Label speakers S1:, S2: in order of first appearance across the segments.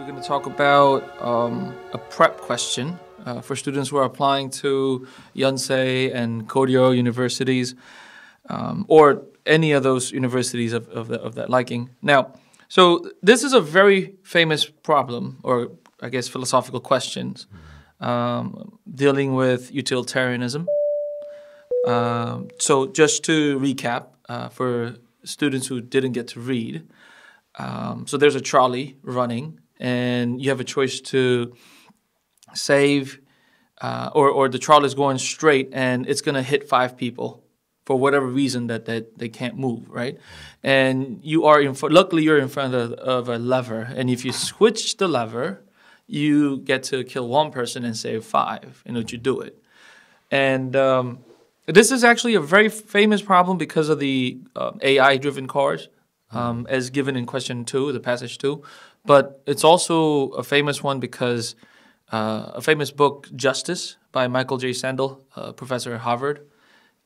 S1: We're going to talk about a prep question for students who are applying to Yonsei and Koryo universities or any of those universities of that liking. Now, so this is a very famous problem, or I guess philosophical questions, dealing with utilitarianism. So just to recap, for students who didn't get to read, so there's a trolley running, and you have a choice to save, or the trolley is going straight, and it's going to hit 5 people for whatever reason that they can't move, right? And you are luckily you're in front of a lever, and if you switch the lever, you get to kill 1 person and save 5 in which you do it. And this is actually a very famous problem because of the AI-driven cars, as given in question 2, the passage 2. But it's also a famous one because a famous book, Justice, by Michael J. Sandel, professor at Harvard.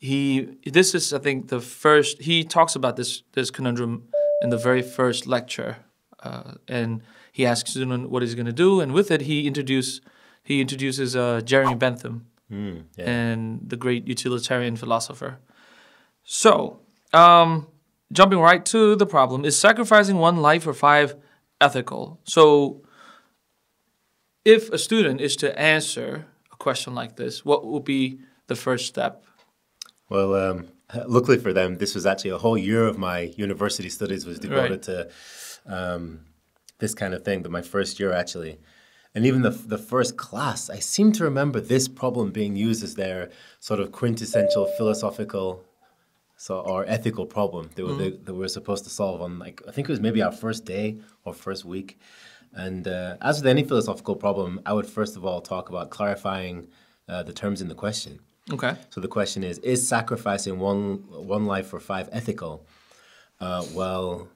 S1: This is, I think, the first. He talks about this conundrum in the very first lecture, and he asks the student what he's going to do, and with it, he introduces Jeremy Bentham and the great utilitarian philosopher. So, jumping right to the problem, is sacrificing 1 life for 5 ethical? So, if a student is to answer a question like this, what would be the first step?
S2: Well, luckily for them, this was actually a whole year of my university studies was devoted to this kind of thing, but my first year actually. And even the first class, I seem to remember this problem being used as their sort of quintessential philosophical or ethical problem that we were supposed to solve on, like, I think it was maybe our first day or first week. And as with any philosophical problem, I would first of all talk about clarifying the terms in the question.
S1: Okay.
S2: So the question is sacrificing one life for 5 ethical? Well,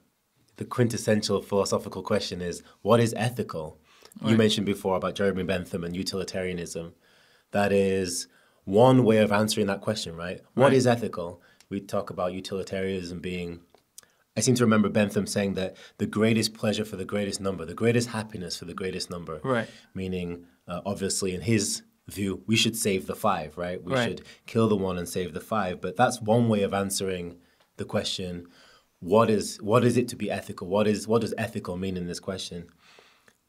S2: the quintessential philosophical question is, what is ethical? Right. You mentioned before about Jeremy Bentham and utilitarianism. That is one way of answering that question, right? What is ethical? We talk about utilitarianism being, I seem to remember Bentham saying that the greatest pleasure for the greatest number, the greatest happiness for the greatest number. Right. Meaning, obviously, in his view, we should save the 5, right? We should kill the 1 and save the 5. But that's one way of answering the question, what is it to be ethical? What does ethical mean in this question?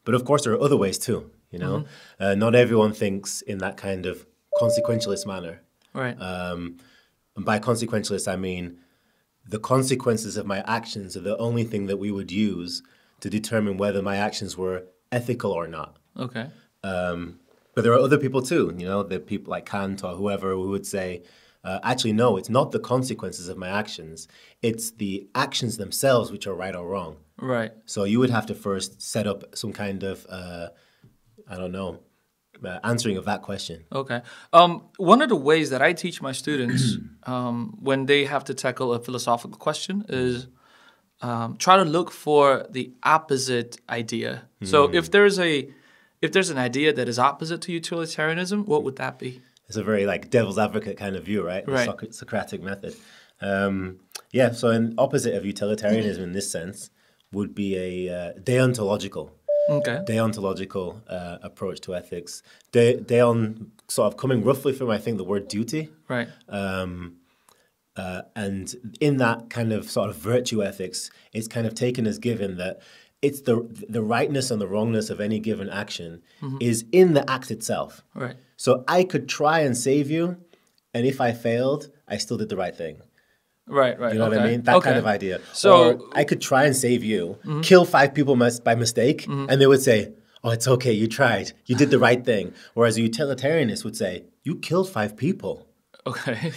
S2: But of course, there are other ways too, you know? Not everyone thinks in that kind of consequentialist manner. Right. And by consequentialist, I mean the consequences of my actions are the only thing that we would use to determine whether my actions were ethical or not. Okay. But there are other people too, you know, the people like Kant or whoever who would say, actually, no, it's not the consequences of my actions. It's the actions themselves which are right or wrong. Right. So you would have to first set up some kind of, answering of that question. Okay.
S1: One of the ways that I teach my students when they have to tackle a philosophical question is try to look for the opposite idea. So if there's an idea that is opposite to utilitarianism, what would that be?
S2: It's a very like devil's advocate kind of view, right? The Socratic method. So an opposite of utilitarianism in this sense would be a deontological approach to ethics. Deon sort of coming roughly from, I think, the word duty. Right. And in that kind of sort of virtue ethics, it's kind of taken as given that it's the rightness and the wrongness of any given action is in the act itself. Right. So I could try and save you, and if I failed, I still did the right thing. Right. You know what I mean? That kind of idea. So or I could try and save you, kill 5 people by mistake, and they would say, oh, it's okay, you tried. You did the right thing. Whereas a utilitarianist would say, you killed 5 people. Okay.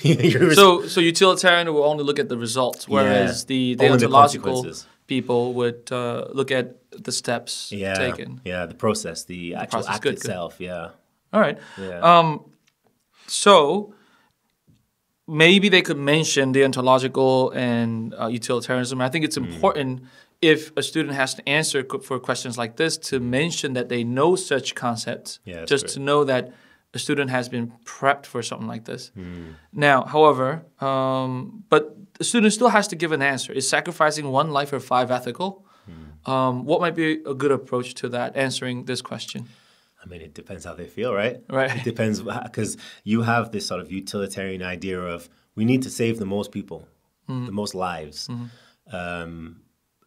S1: So utilitarian will only look at the results, whereas the deontological people would look at the steps taken. Yeah,
S2: the process, the actual act itself. Good. Yeah.
S1: All right. Yeah. So maybe they could mention deontological and utilitarianism. I think it's important if a student has to answer for questions like this to mention that they know such concepts, just to know that a student has been prepped for something like this. Now, however, but the student still has to give an answer. Is sacrificing 1 life for 5 ethical? What might be a good approach to that, answering this question?
S2: I mean, it depends how they feel, right?
S1: Right.
S2: It depends because you have this sort of utilitarian idea of we need to save the most people, the most lives.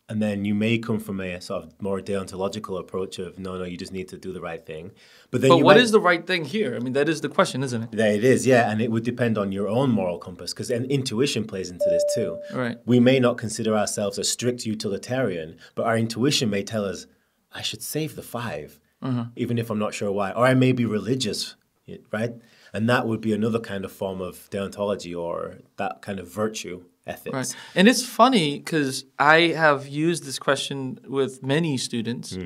S2: And then you may come from a sort of more deontological approach of, no, you just need to do the right thing. But
S1: what is the right thing here? I mean, that is the question, isn't it?
S2: It is, yeah. And it would depend on your own moral compass because intuition plays into this too.
S1: Right.
S2: We may not consider ourselves a strict utilitarian, but our intuition may tell us, I should save the 5, even if I'm not sure why. Or I may be religious, right? And that would be another kind of form of deontology or that kind of virtue. Ethics.
S1: Right. And it's funny because I have used this question with many students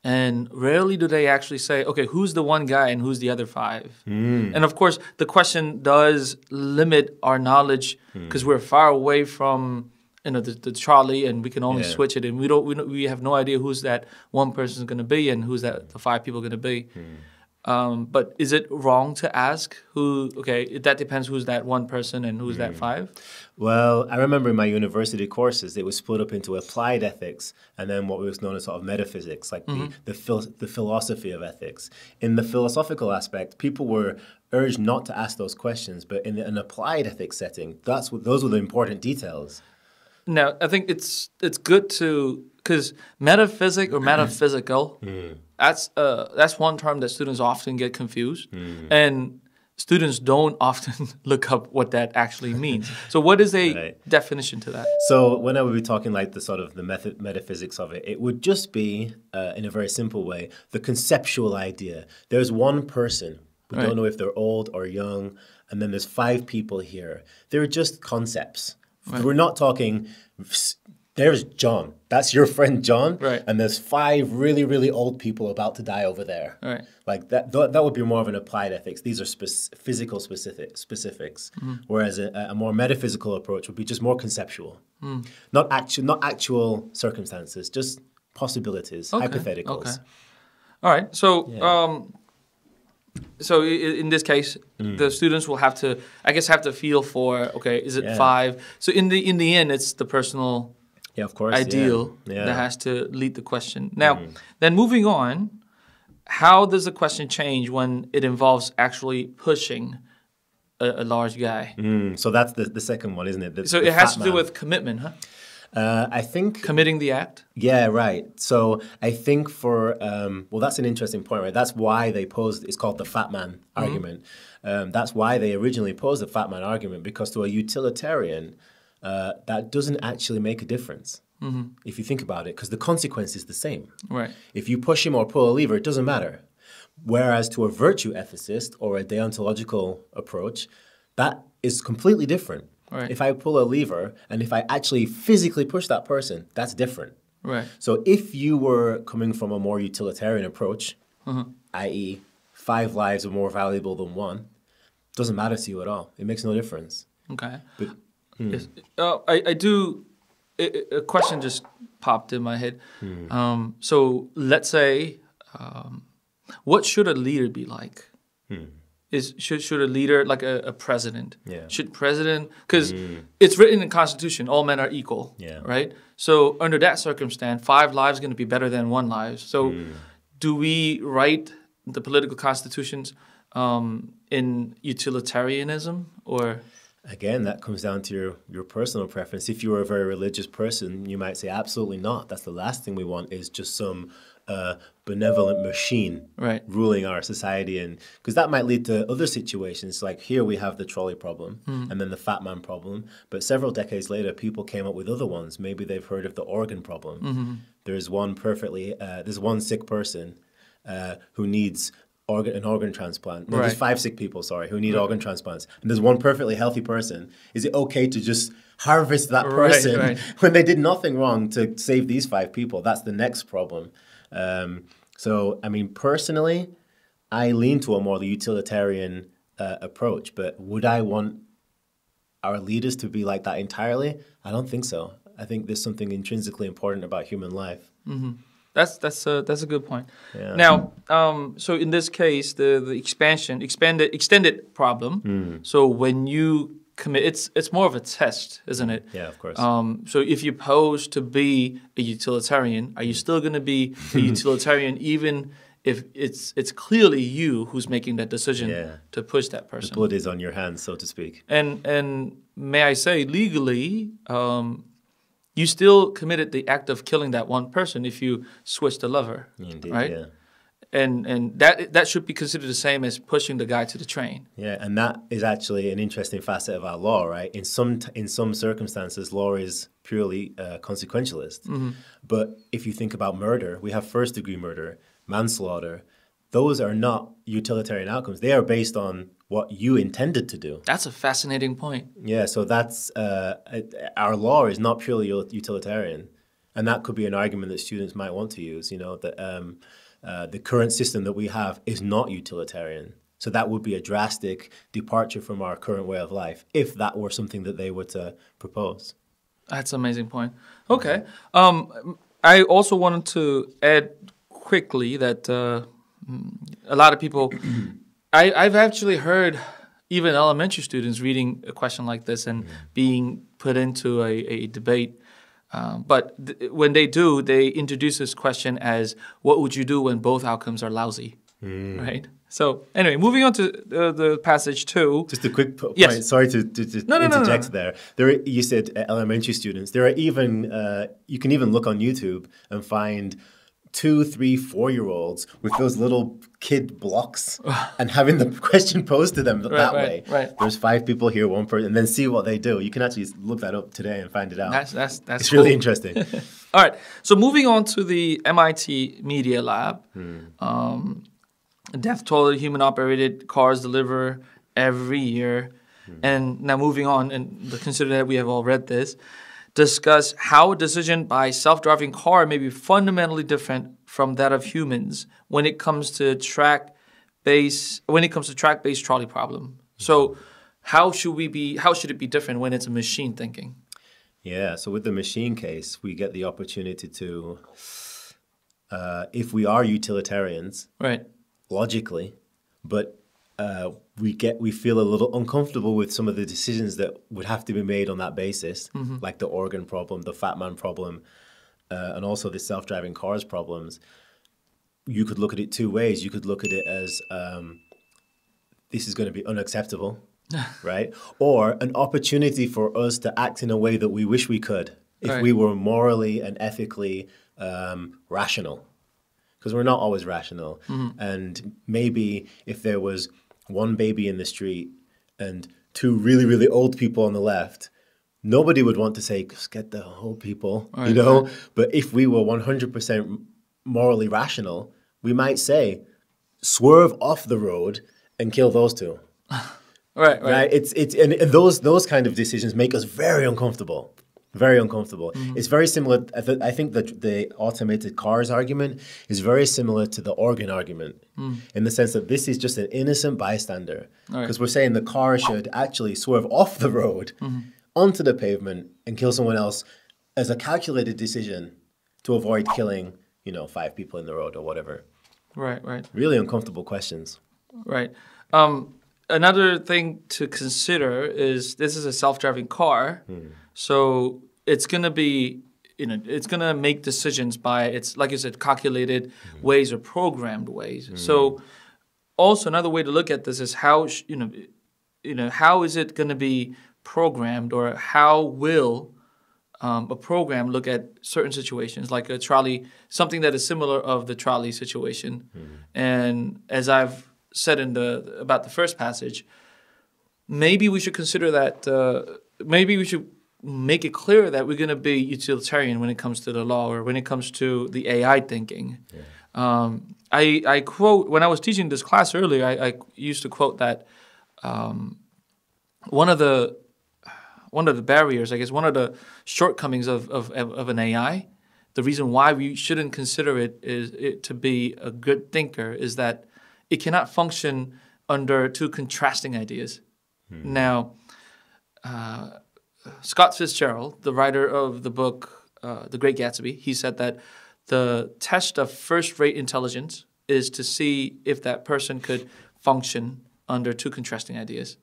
S1: and rarely do they actually say, okay, who's the one guy and who's the other 5? And of course, the question does limit our knowledge because we're far away from the trolley and we can only switch it and we have no idea who's that one person is going to be and who's the 5 people going to be. But is it wrong to ask who, okay, that depends who's that one person and who's that 5?
S2: Well, I remember in my university courses, it was split up into applied ethics and then what was known as sort of metaphysics, like the philosophy of ethics. In the philosophical aspect, people were urged not to ask those questions, but in an applied ethics setting, those were the important details.
S1: Now, I think it's good to, because metaphysic or metaphysical, that's one term that students often get confused. And students don't often look up what that actually means. So what is a definition to that?
S2: So when I would be talking like the sort of the metaphysics of it, it would just be, in a very simple way, the conceptual idea. There's one person. We don't know if they're old or young. And then there's 5 people here. They're just concepts. Right. We're not talking, there's John. That's your friend John.
S1: Right.
S2: And there's 5 really, really old people about to die over there.
S1: Right.
S2: Like that would be more of an applied ethics. These are physical specifics. Whereas a more metaphysical approach would be just more conceptual. Not actual circumstances, just possibilities, hypotheticals.
S1: Okay. All right. So so in this case, the students will have to feel for, okay, is it 5? So in the end, it's the personal ideal that has to lead the question. Now, then moving on, how does the question change when it involves actually pushing a large guy?
S2: So that's the second one, isn't it?
S1: So it has to do with commitment, huh?
S2: I think...
S1: Committing the act?
S2: Yeah, right. So I think for... well, that's an interesting point, right? That's why they posed... It's called the fat man argument. That's why they originally posed the fat man argument, because to a utilitarian, that doesn't actually make a difference, if you think about it, because the consequence is the same.
S1: Right.
S2: If you push him or pull a lever, it doesn't matter. Whereas to a virtue ethicist or a deontological approach, that is completely different.
S1: Right.
S2: If I pull a lever and if I actually physically push that person, that's different.
S1: Right.
S2: So if you were coming from a more utilitarian approach, i.e. 5 lives are more valuable than 1, doesn't matter to you at all. It makes no difference.
S1: Okay. But, yes. I do, a question just popped in my head. So let's say, what should a leader be like? Should a leader, like a president, should president, because it's written in the Constitution, all men are equal, right? So under that circumstance, 5 lives is going to be better than 1 life. So do we write the political constitutions in utilitarianism or?
S2: Again, that comes down to your personal preference. If you were a very religious person, you might say, absolutely not. That's the last thing we want is just some benevolent machine ruling our society. And because that might lead to other situations. Like here we have the trolley problem and then the fat man problem. But several decades later, people came up with other ones. Maybe they've heard of the organ problem. There's one there's one sick person who needs an organ transplant. No, there's 5 sick people, who need organ transplants. And there's one perfectly healthy person. Is it okay to just harvest that person when they did nothing wrong to save these 5 people? That's the next problem. So, I mean, personally, I lean to a more utilitarian approach. But would I want our leaders to be like that entirely? I don't think so. I think there's something intrinsically important about human life.
S1: That's a good point. Yeah. Now, so in this case, the extended problem. So when you commit, it's more of a test, isn't it?
S2: Yeah, of course.
S1: So if you pose to be a utilitarian, are you still going to be a utilitarian even if it's clearly you who's making that decision to push that person?
S2: The blood is on your hands, so to speak.
S1: And may I say, legally, you still committed the act of killing that one person if you switch the lever.
S2: Indeed,
S1: right?
S2: yeah.
S1: And that should be considered the same as pushing the guy to the train.
S2: Yeah, and that is actually an interesting facet of our law, right? In some circumstances, law is purely consequentialist. But if you think about murder, we have first-degree murder, manslaughter. Those are not utilitarian outcomes. They are based on what you intended to do.
S1: That's a fascinating point.
S2: Yeah, so that's our law is not purely utilitarian, and that could be an argument that students might want to use. You know that. The current system that we have is not utilitarian. So that would be a drastic departure from our current way of life if that were something that they were to propose.
S1: That's an amazing point. Okay. I also wanted to add quickly that a lot of people, I've actually heard even elementary students reading a question like this and being put into a debate. But when they do, they introduce this question as, what would you do when both outcomes are lousy, right? So anyway, moving on to the passage 2.
S2: Just a quick point.
S1: Yes.
S2: Sorry to interject there. You said elementary students. There are even, you can even look on YouTube and find 2, 3, 4-year-olds with those little kid blocks and having the question posed to them that way.
S1: Right.
S2: There's 5 people here, 1 person, and then see what they do. You can actually look that up today and find it out.
S1: That's
S2: it's
S1: cool.
S2: really interesting.
S1: All right. So moving on to the MIT Media Lab. Death toll that human-operated cars deliver every year. And now moving on, and consider that we have all read this, discuss how a decision by self-driving car may be fundamentally different from that of humans when it comes to track-based trolley problem. So how should it be different when it's a machine thinking?
S2: Yeah, so with the machine case, we get the opportunity to, if we are utilitarians,
S1: right,
S2: logically, but we feel a little uncomfortable with some of the decisions that would have to be made on that basis, like the organ problem, the fat man problem, and also the self-driving cars problems. You could look at it 2 ways. You could look at it as this is going to be unacceptable, right? Or an opportunity for us to act in a way that we wish we could if we were morally and ethically rational. Because we're not always rational. And maybe if there was 1 baby in the street and 2 really, really old people on the left, nobody would want to say, just get the old people, you know? Right. But if we were 100% morally rational, we might say, swerve off the road and kill those 2. Right? And those kind of decisions make us very uncomfortable. Very uncomfortable. It's very similar. I think that the automated cars argument is very similar to the organ argument in the sense that this is just an innocent bystander. Because we're saying the car should actually swerve off the road onto the pavement and kill someone else as a calculated decision to avoid killing, 5 people in the road or whatever.
S1: Right.
S2: Really uncomfortable questions.
S1: Right. Another thing to consider is this is a self-driving car. So it's going to be, it's going to make decisions by its, like you said, calculated ways or programmed ways. So also another way to look at this is how, how is it going to be programmed, or how will a program look at certain situations, like a trolley, something that is similar of the trolley situation. And as I've said about the first passage, maybe we should consider that, maybe we should make it clear that we're going to be utilitarian when it comes to the law or when it comes to the AI thinking. I quote, when I was teaching this class earlier, I used to quote that one of the barriers, I guess, one of the shortcomings of an AI, the reason why we shouldn't consider it to be a good thinker is that it cannot function under 2 contrasting ideas. Now, Scott Fitzgerald, the writer of the book The Great Gatsby, he said that the test of first-rate intelligence is to see if that person could function under 2 contrasting ideas.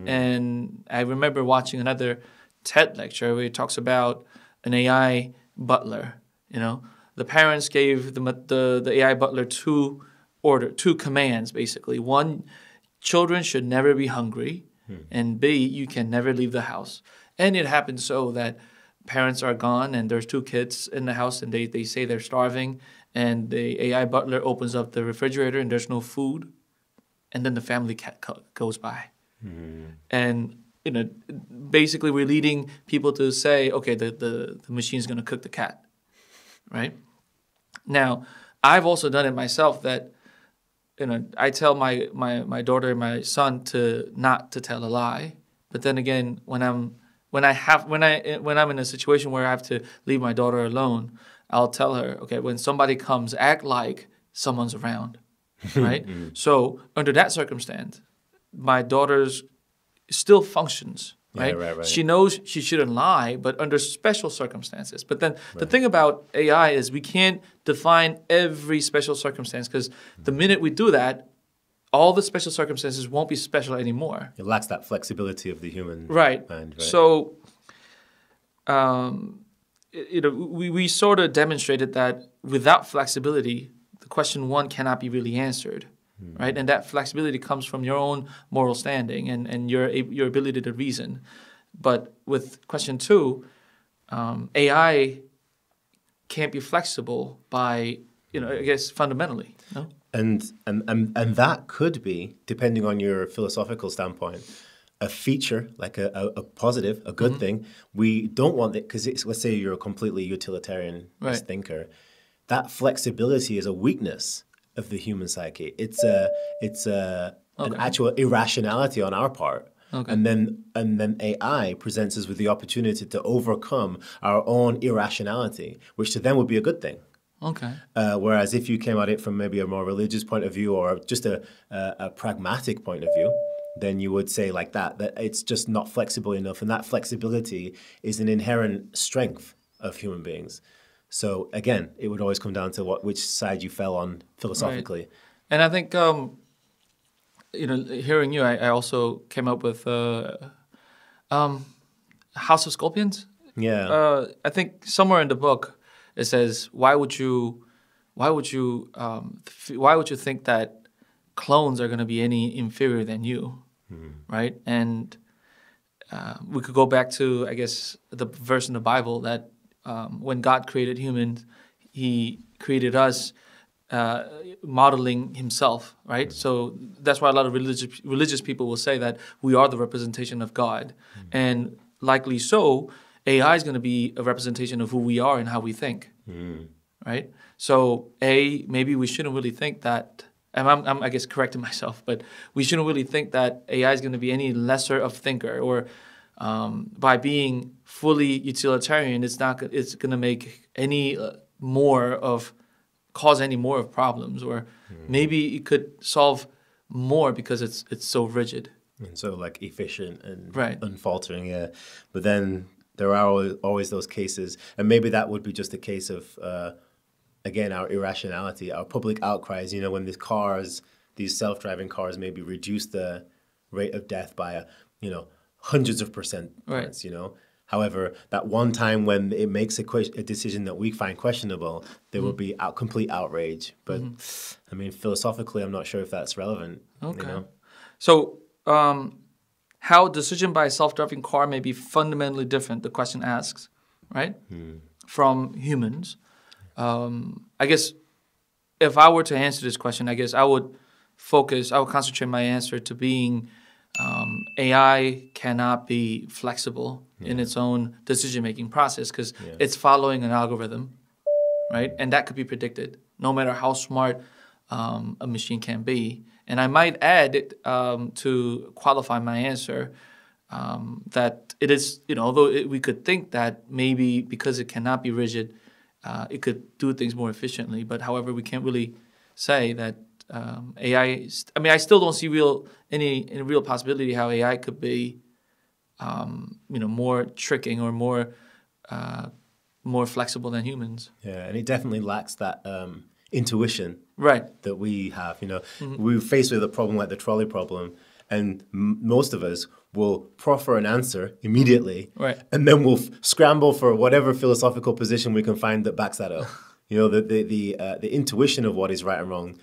S1: And I remember watching another TED lecture where he talks about an AI butler. You know, the parents gave the AI butler two commands, basically. One, children should never be hungry, and B, you can never leave the house. And it happens so that parents are gone and there's two kids in the house and they say they're starving, and the AI butler opens up the refrigerator and there's no food, and then the family cat goes by. And you know, basically we're leading people to say, okay, the machine's going to cook the cat, right? Now, I've also done it myself that, you know, I tell my daughter and my son to not to tell a lie, but then again, when I'm in a situation where I have to leave my daughter alone, I'll tell her, okay, when somebody comes, act like someone's around, right? So under that circumstance, my daughter's still functions, right?
S2: Yeah, right.
S1: She knows she shouldn't lie, but under special circumstances. But then the thing about AI is we can't define every special circumstance, because the minute we do that, all the special circumstances won't be special anymore.
S2: It lacks that flexibility of the human
S1: mind.
S2: Right.
S1: So, you know, we sort of demonstrated that without flexibility, the question one cannot be really answered. Right, and that flexibility comes from your own moral standing and your ability to reason. But with question two, AI can't be flexible by, you know, I guess fundamentally. No?
S2: And that could be, depending on your philosophical standpoint, a feature, like a positive, a good thing. We don't want it, because let's say you're a completely utilitarian thinker. That flexibility is a weakness of the human psyche. It's an actual irrationality on our part. Okay. And then AI presents us with the opportunity to overcome our own irrationality, which to them would be a good thing.
S1: Okay.
S2: Whereas if you came at it from maybe a more religious point of view or just a pragmatic point of view, then you would say like that it's just not flexible enough. And that flexibility is an inherent strength of human beings. So again, it would always come down to which side you fell on philosophically.
S1: Right. And I think, you know, hearing you, I also came up with House of Scorpions.
S2: Yeah.
S1: I think somewhere in the book it says, why would you think that clones are going to be any inferior than you, right? And we could go back to, I guess, the verse in the Bible that when God created humans, He created us modeling Himself, right? So that's why a lot of religious people will say that we are the representation of God, and likely so, AI is going to be a representation of who we are and how we think, right? So maybe we shouldn't really think that. And I'm I guess correcting myself, but we shouldn't really think that AI is going to be any lesser of thinker, or by being fully utilitarian, it's going to make any cause any more of problems, or maybe it could solve more because it's so rigid
S2: and so like efficient and unfaltering. Yeah, but then there are always those cases, and maybe that would be just a case of again our irrationality, our public outcries. You know, when these self-driving cars maybe reduce the rate of death by hundreds of percent points, you know. However, that one time when it makes a decision that we find questionable, there will be complete outrage. But I mean, philosophically, I'm not sure if that's relevant.
S1: Okay.
S2: You know?
S1: So, how decision by a self-driving car may be fundamentally different, the question asks, right, from humans. I guess if I were to answer this question, I guess I would concentrate my answer to being AI cannot be flexible in its own decision-making process, because it's following an algorithm, right? And that could be predicted, no matter how smart a machine can be. And I might add to qualify my answer that it is, although we could think that maybe because it cannot be rigid, it could do things more efficiently. But however, we can't really say that AI. I mean, I still don't see any real possibility how AI could be, more tricking or more flexible than humans.
S2: Yeah, and it definitely lacks that intuition
S1: that
S2: we have. We're faced with a problem like the trolley problem, and most of us will proffer an answer immediately,
S1: right.
S2: and then we'll scramble for whatever philosophical position we can find that backs that up. You know, the intuition of what is right and wrong,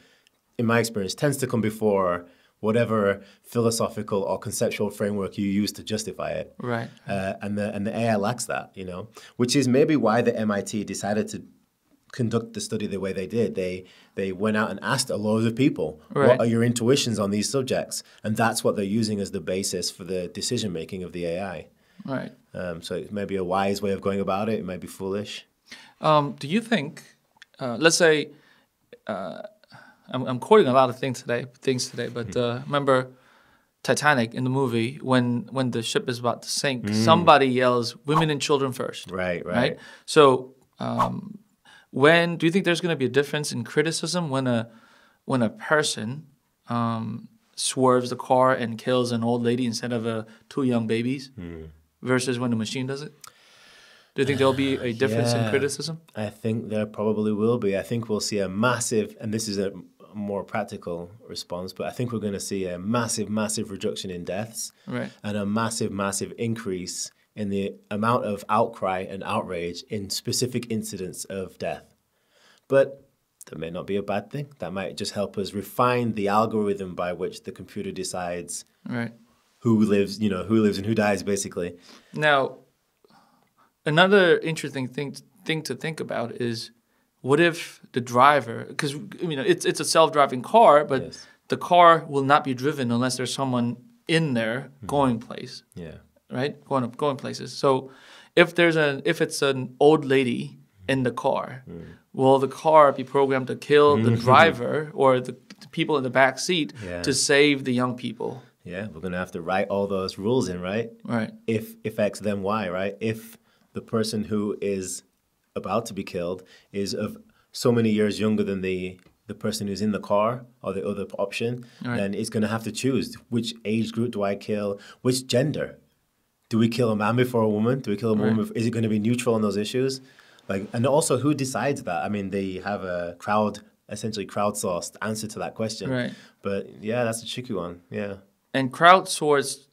S2: in my experience, tends to come before whatever philosophical or conceptual framework you use to justify it.
S1: Right.
S2: And the AI lacks that, you know, which is maybe why the MIT decided to conduct the study the way they did. They went out and asked a load of people,
S1: right.
S2: What are your intuitions on these subjects? And that's what they're using as the basis for the decision making of the AI.
S1: Right.
S2: So it may be a wise way of going about it. It may be foolish.
S1: Do you think, let's say, I'm quoting a lot of things today, but remember Titanic in the movie when the ship is about to sink, somebody yells, "Women and children first."
S2: Right.
S1: So, when do you think there's going to be a difference in criticism when a person swerves the car and kills an old lady instead of two young babies, versus when the machine does it? Do you think there'll be a difference in criticism?
S2: I think there probably will be. I think we'll see a massive, and this is a more practical response, but I think we're going to see a massive, massive reduction in deaths,
S1: right.
S2: and a massive, massive increase in the amount of outcry and outrage in specific incidents of death. But that may not be a bad thing. That might just help us refine the algorithm by which the computer decides
S1: right.
S2: who lives and who dies, basically.
S1: Now, another interesting thing to think about is, what if the driver, because it's a self-driving car, but
S2: yes.
S1: the car will not be driven unless there's someone in there going place.
S2: Yeah.
S1: Right? Going places. So if it's an old lady in the car, will the car be programmed to kill the driver or the people in the back seat to save the young people?
S2: Yeah, we're going to have to write all those rules in, right?
S1: Right.
S2: If X, then Y, right? If the person who is about to be killed is of so many years younger than the person who's in the car or the other option,
S1: right.
S2: then it's going to have to choose which age group do I kill, which gender. Do we kill a man before a woman? Do we kill a woman?
S1: Right.
S2: Is it going to be neutral on those issues? And also, who decides that? I mean, they have a essentially crowdsourced answer to that question.
S1: Right.
S2: But yeah, that's a tricky one. Yeah.
S1: And crowdsourced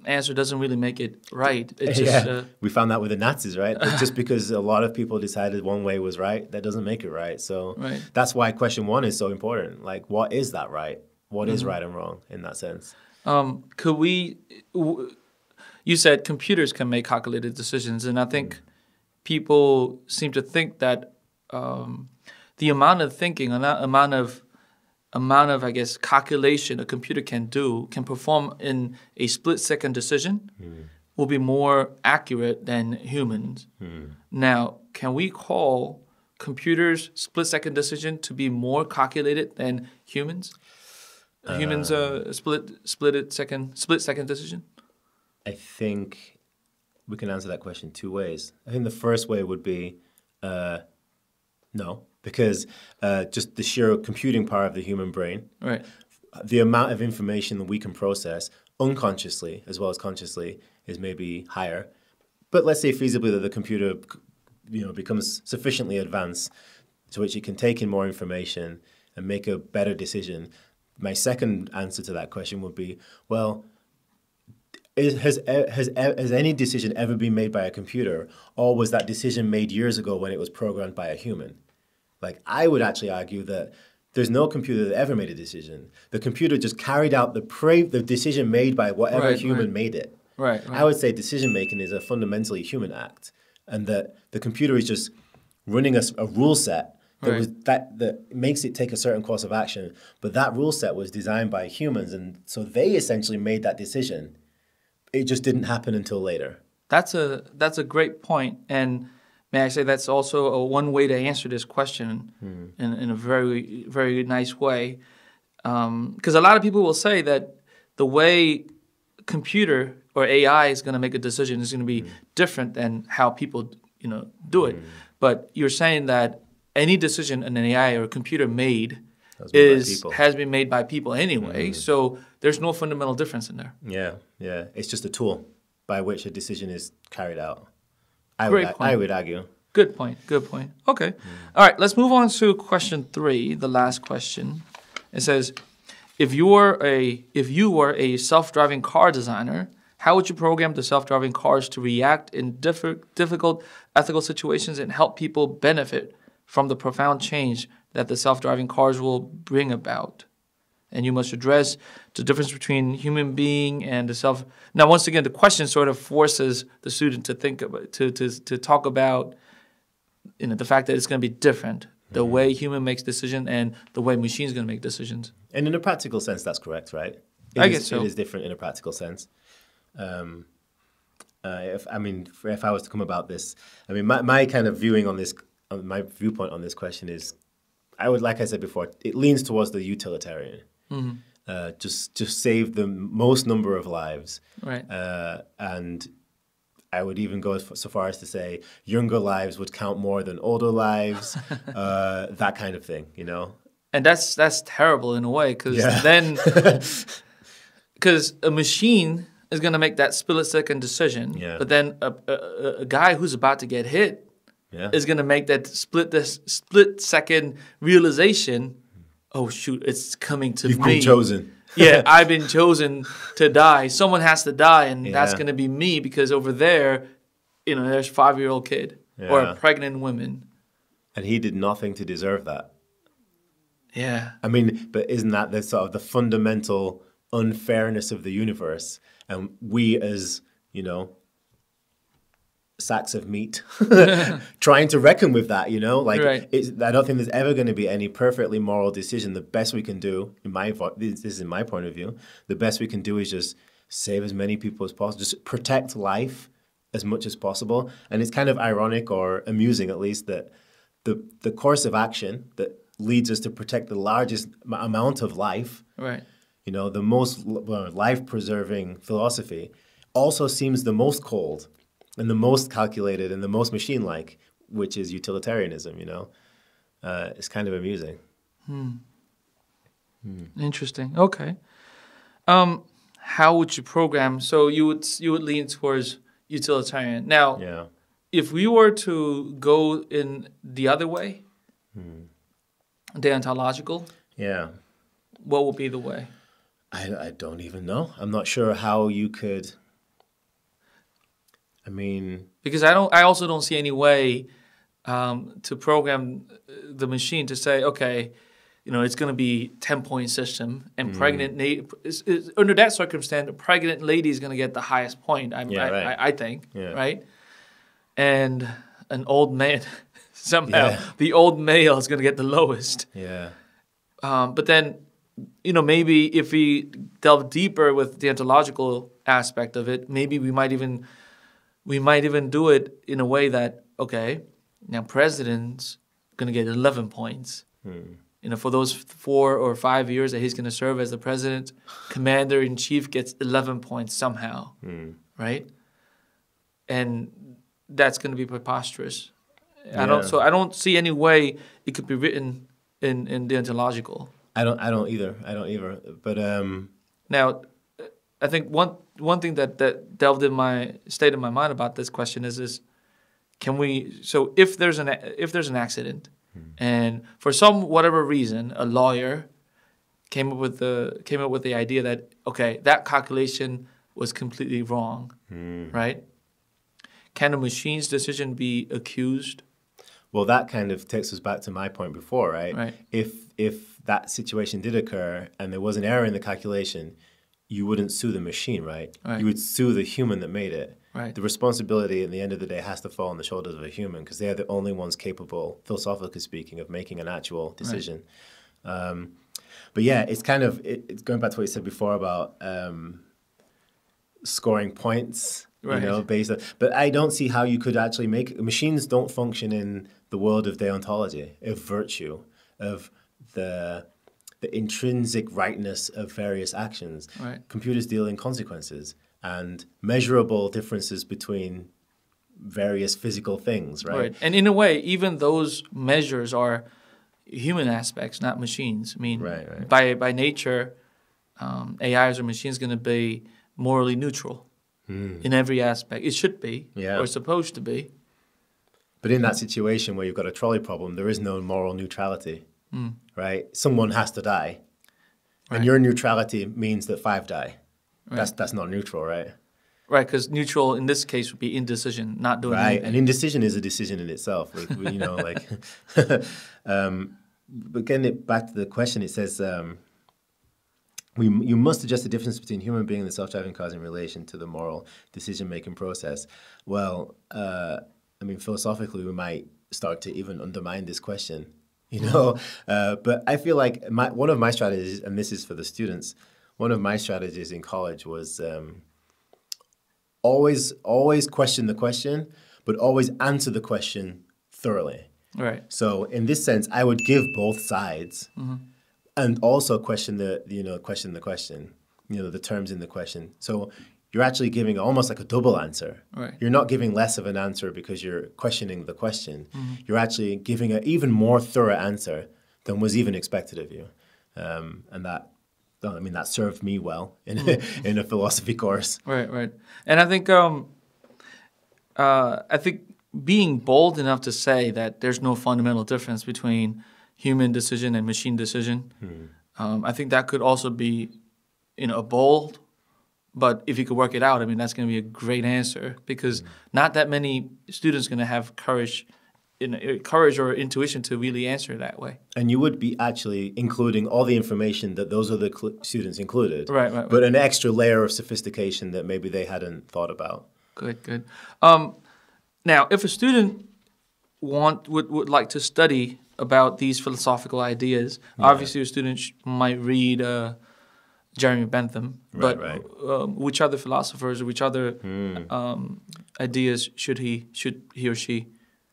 S1: answer doesn't really make it right. It's just,
S2: we found that with the Nazis, right? Just because a lot of people decided one way was right, that doesn't make it right. So
S1: right.
S2: that's why question one is so important. Like, what is that right? What is right and wrong in that sense?
S1: Could we? You said computers can make calculated decisions, and I think people seem to think that the amount of thinking, amount of I guess calculation a computer can perform in a split-second decision will be more accurate than humans. Now, can we call computers' split-second decision to be more calculated than humans? Humans split-second decision?
S2: I think we can answer that question two ways. I think the first way would be no, because just the sheer computing power of the human brain,
S1: right?
S2: The amount of information that we can process unconsciously as well as consciously is maybe higher. But let's say feasibly that the computer, becomes sufficiently advanced to which it can take in more information and make a better decision. My second answer to that question would be, well, has any decision ever been made by a computer, or was that decision made years ago when it was programmed by a human? Like, I would actually argue that there's no computer that ever made a decision. The computer just carried out the decision made by whatever human made it.
S1: Right.
S2: I would say decision making is a fundamentally human act, and that the computer is just running a rule set that makes it take a certain course of action. But that rule set was designed by humans, and so they essentially made that decision. It just didn't happen until later.
S1: That's a great point, and may I say that's also one way to answer this question in a very, very nice way. Because a lot of people will say that the way computer or AI is going to make a decision is going to be different than how people do it. But you're saying that any decision an AI or a computer made has been made by people anyway, so there's no fundamental difference in there.
S2: Yeah. It's just a tool by which a decision is carried out. I would argue.
S1: Good point. Okay. All right, let's move on to question 3, the last question. It says, if you were a self-driving car designer, how would you program the self-driving cars to react in difficult ethical situations and help people benefit from the profound change that the self-driving cars will bring about? And you must address the difference between human being and the self. Now, once again, the question sort of forces the student to think about, to talk about, the fact that it's going to be different, the way human makes decisions and the way machines going to make decisions.
S2: And in a practical sense, that's correct, right?
S1: I guess so.
S2: It is different in a practical sense. If I was to come about this, my kind of viewing on this, my viewpoint on this question is, like I said before, it leans towards the utilitarian. Just save the most number of lives. Right. And I would even go so far as to say younger lives would count more than older lives, that kind of thing, And
S1: that's terrible in a way, because then, because a machine is going to make that split-second decision, but then a guy who's about to get hit is going to make that split-second realization. Oh shoot! It's coming to me.
S2: You've been chosen.
S1: I've been chosen to die. Someone has to die, and that's going to be me, because over there, there's a 5-year-old kid or a pregnant woman.
S2: And he did nothing to deserve that.
S1: Yeah.
S2: But isn't that the sort of the fundamental unfairness of the universe? And we as, sacks of meat, trying to reckon with that,
S1: Right.
S2: I don't think there's ever going to be any perfectly moral decision. The best we can do, this is my point of view, the best we can do is just save as many people as possible, just protect life as much as possible. And it's kind of ironic, or amusing at least, that the course of action that leads us to protect the largest amount of life,
S1: right?
S2: The most life-preserving philosophy also seems the most cold and the most calculated and the most machine-like, which is utilitarianism, It's kind of amusing.
S1: Interesting. Okay. How would you program? So you would lean towards utilitarian. Now, if we were to go in the other way, deontological, what would be the way?
S2: I don't even know. I'm not sure how you could.
S1: Because I also don't see any way to program the machine to say, okay, it's going to be 10-point system, and under that circumstance, a pregnant lady is going to get the highest point. I think, right? And an old man, somehow the old male is going to get the lowest.
S2: Yeah.
S1: But then, maybe if we delve deeper with the ontological aspect of it, maybe we might even do it in a way that, okay, now president's going to get 11 points. For those 4 or 5 years that he's going to serve as the president, commander-in-chief gets 11 points somehow, right? And that's going to be preposterous. I don't see any way it could be written in the ontological.
S2: I don't either. But
S1: now, I think one thing that stayed in my mind about this question is can we? So if there's an accident, and for whatever reason, a lawyer came up with the idea that, okay, that calculation was completely wrong, right? Can a machine's decision be accused?
S2: Well, that kind of takes us back to my point before, right?
S1: Right.
S2: If that situation did occur and there was an error in the calculation, you wouldn't sue the machine, right? You would sue the human that made it.
S1: Right.
S2: The responsibility at the end of the day has to fall on the shoulders of a human, because they're the only ones capable, philosophically speaking, of making an actual decision. Right. But it's kind of, it's going back to what you said before about scoring points, based on, but I don't see how you could actually machines don't function in the world of deontology, of virtue, of the intrinsic rightness of various actions.
S1: Right.
S2: Computers deal in consequences and measurable differences between various physical things, right?
S1: And in a way, even those measures are human aspects, not machines. By nature, AIs or machines going to be morally neutral in every aspect. It should be, or supposed to be.
S2: But in that situation where you've got a trolley problem, there is no moral neutrality, right? Someone has to die. And your neutrality means that 5 die. That's not neutral, right?
S1: Right, because neutral in this case would be indecision, not doing anything.
S2: Right, and indecision is a decision in itself. Like, you know, like. But getting it back to the question, it says, you must adjust the difference between human being and the self-driving cars in relation to the moral decision-making process. Well, I mean, philosophically, we might start to even undermine this question, you know. But I feel like one of my strategies, and this is for the students, one of my strategies in college was always question the question, but always answer the question thoroughly.
S1: Right.
S2: So in this sense, I would give both sides, and also question the question, you know, the terms in the question. So you're actually giving almost like a double answer.
S1: Right.
S2: You're not giving less of an answer because you're questioning the question. You're actually giving an even more thorough answer than was even expected of you, and that. I mean, that served me well in a philosophy course.
S1: Right. And I think being bold enough to say that there's no fundamental difference between human decision and machine decision, I think that could also be, you know, bold. But if you could work it out, I mean, that's going to be a great answer because not that many students are going to have courage or intuition to really answer that way.
S2: And you would be actually including all the information that those other students included,
S1: right.
S2: But an extra layer of sophistication that maybe they hadn't thought about.
S1: Good. Now, if a student would like to study about these philosophical ideas, obviously a student might read Jeremy Bentham, but which other philosophers or which other ideas should he or she?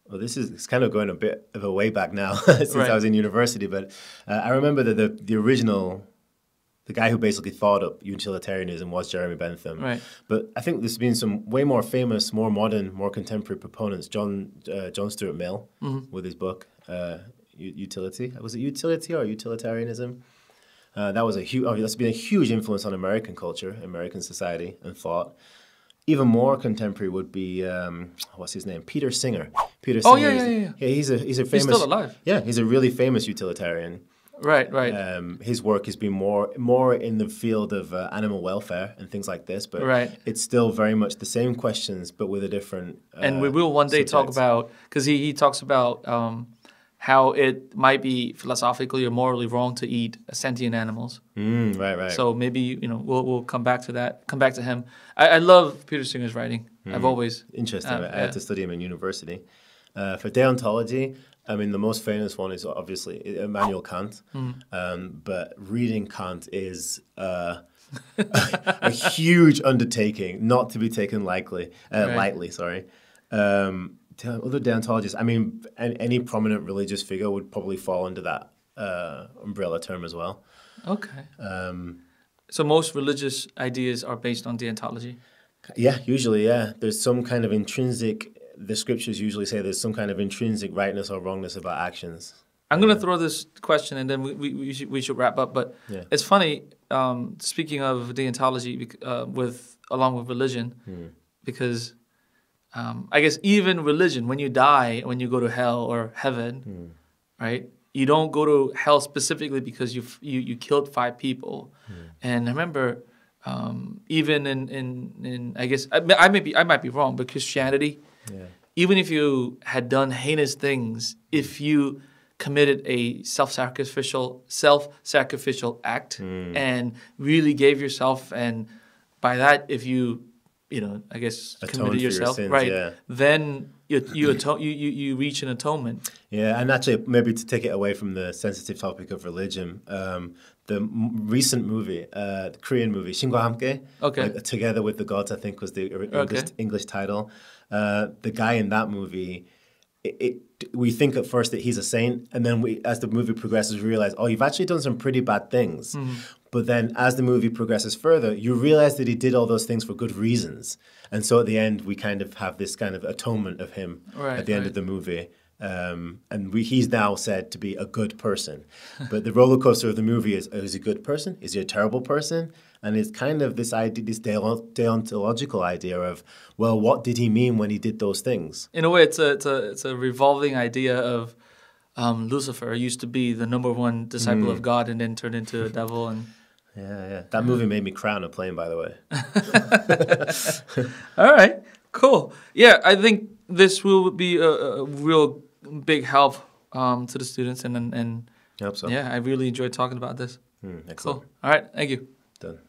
S2: Well, it's kind of going a bit of a way back now since I was in university, but I remember that the original, the guy who basically thought up utilitarianism was Jeremy Bentham. Right. But I think there's been some way more famous, more modern, more contemporary proponents. John Stuart Mill with his book Utility. Was it Utility or Utilitarianism? That's been a huge influence on American culture, American society and thought. Even more contemporary would be what's his name? Peter Singer. Peter Singer.
S1: Yeah.
S2: He's a famous.
S1: He's still alive.
S2: Yeah, he's a really famous utilitarian.
S1: Right.
S2: His work has been more in the field of animal welfare and things like this, but it's still very much the same questions, but with a different.
S1: And we will one day talk about, because he talks about how it might be philosophically or morally wrong to eat sentient animals.
S2: Right.
S1: So maybe we'll come back to that. Come back to him. I love Peter Singer's writing. I've always
S2: interesting. I had to study him in university. For deontology, I mean the most famous one is obviously Immanuel Kant. But reading Kant is a huge undertaking, not to be taken lightly. Sorry. Other deontologists, I mean, any prominent religious figure would probably fall under that umbrella term as well.
S1: Okay. So most religious ideas are based on deontology?
S2: Yeah, usually, yeah. There's some kind of intrinsic, the scriptures usually say there's some kind of intrinsic rightness or wrongness about actions.
S1: I'm going to throw this question and then we should wrap up. But it's funny, speaking of deontology along with religion, because... I guess even religion, when you die, when you go to hell or heaven, right? You don't go to hell specifically because you killed 5 people. And I remember even in I guess I might be wrong, but Christianity, even if you had done heinous things, if you committed a self-sacrificial act and really gave yourself, and by that, if you I guess committed yourself,
S2: sins,
S1: right? Then you reach an atonement.
S2: Yeah, and actually, maybe to take it away from the sensitive topic of religion, the recent movie, the Korean movie, 신과 함께, Together with the Gods, I think was the English title. The guy in that movie, we think at first that he's a saint, and then as the movie progresses, we realize, you've actually done some pretty bad things. But then as the movie progresses further, you realize that he did all those things for good reasons. And so at the end, we kind of have this kind of atonement of him at the end of the movie. And he's now said to be a good person. But the roller coaster of the movie is he a good person? Is he a terrible person? And it's kind of this idea, this deontological idea of, well, what did he mean when he did those things?
S1: In a way, it's a revolving idea of Lucifer used to be the number one disciple of God and then turned into a devil. And
S2: Yeah. That movie made me cry on a plane, by the way.
S1: All right, cool. Yeah, I think this will be a real big help to the students, and
S2: I hope so.
S1: yeah, I really enjoyed talking about this.
S2: Excellent.
S1: Cool. All right, thank you.
S2: Done.